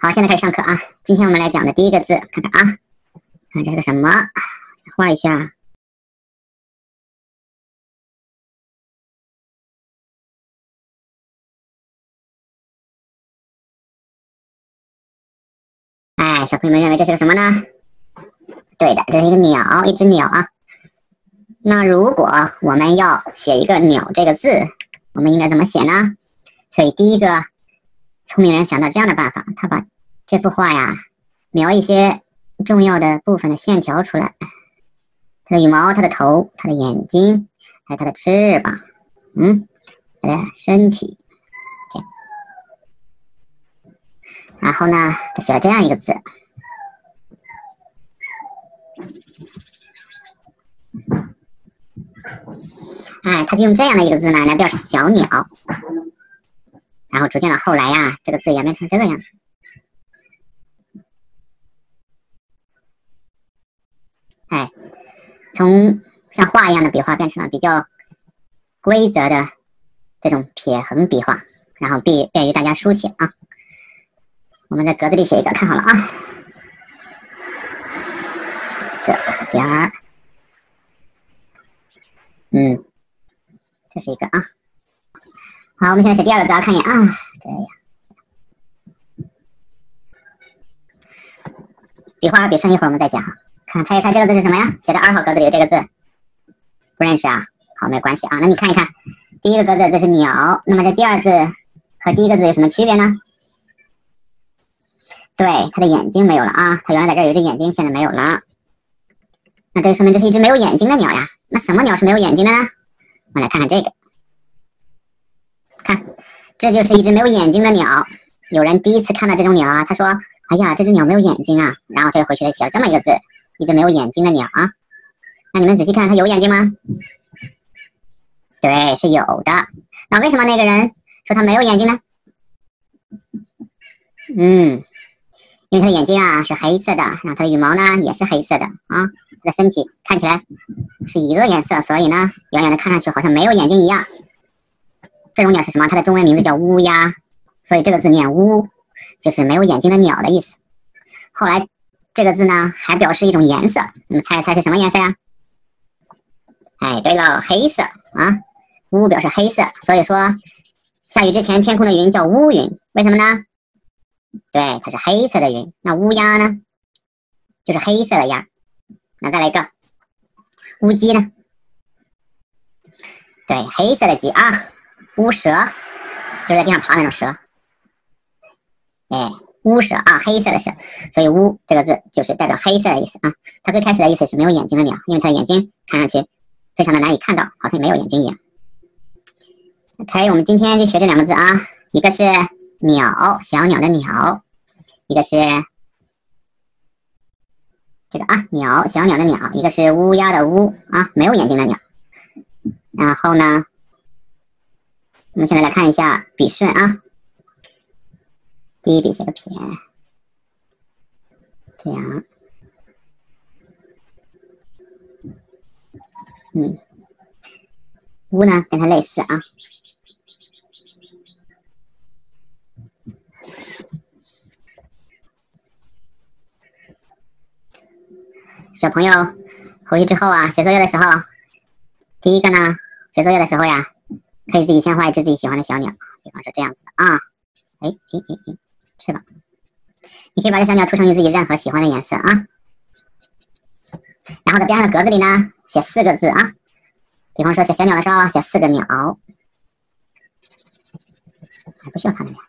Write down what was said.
好，现在开始上课啊。今天我们来讲的第一个字，看看啊，看这是个什么？先画一下。哎，小朋友们认为这是个什么呢？对的，这是一个鸟，一只鸟啊。那如果我们要写一个鸟这个字，我们应该怎么写呢？所以第一个聪明人想到这样的办法，他把这幅画呀描一些重要的部分的线条出来，它的羽毛、它的头、它的眼睛，还有它的翅膀，它的身体，这样。然后呢，他写了这样一个字，哎，他就用这样的一个字呢来表示小鸟，然后逐渐的后来呀，这个字演变成这个样子。哎，从像画一样的笔画变成了比较规则的这种撇横笔画，然后便于大家书写啊。我们在格子里写一个，看好了啊，这个点儿，这是一个啊。好，我们现在写第二个字啊，看一眼啊，这样。笔画笔顺，一会儿我们再讲哈。猜一猜这个字是什么呀？写在2号格子里的这个字，不认识啊？好，没有关系啊。那你看一看，第一个格子这是鸟，那么这第二字和第一个字有什么区别呢？对，它的眼睛没有了啊，它原来在这儿有一只眼睛，现在没有了。那这说明这是一只没有眼睛的鸟呀。那什么鸟是没有眼睛的呢？我们来看看这个，看，这就是一只没有眼睛的鸟。有人第一次看到这种鸟啊，他说：“哎呀，这只鸟没有眼睛啊。”然后他就回去写了这么一个字，一只没有眼睛的鸟啊。那你们仔细看，它有眼睛吗？对，是有的。那为什么那个人说它没有眼睛呢？因为它的眼睛啊是黑色的，然后它的羽毛呢也是黑色的啊，它的身体看起来是一个颜色，所以呢，远远的看上去好像没有眼睛一样。这种鸟是什么？它的中文名字叫乌鸦，所以这个字念乌，就是没有眼睛的鸟的意思。后来这个字呢还表示一种颜色，你们猜一猜是什么颜色呀？哎，对了，黑色啊，乌表示黑色，所以说下雨之前天空的云叫乌云，为什么呢？对，它是黑色的云。那乌鸦呢，就是黑色的鸦。那再来一个，乌鸡呢？对，黑色的鸡啊。乌蛇就是在地上爬那种蛇。哎，乌蛇啊，黑色的蛇。所以乌这个字就是代表黑色的意思啊。它最开始的意思是没有眼睛的鸟，因为它的眼睛看上去非常的难以看到，好像没有眼睛一样。OK， 我们今天就学这2个字啊，一个是鸟，小鸟的鸟，一个是这个啊，鸟，小鸟的鸟，一个是乌鸦的乌啊，没有眼睛的鸟。然后呢，我们现在来看一下笔顺啊，第一笔写个撇，这样，乌呢跟它类似啊。小朋友回去之后啊，写作业的时候，第一个呢，写作业的时候呀，可以自己先画一只自己喜欢的小鸟，比方说这样子的啊，翅膀，你可以把这小鸟涂成你自己任何喜欢的颜色啊。然后在边上的格子里呢，写4个字啊，比方说写小鸟的时候写4个鸟，还不需要擦那边。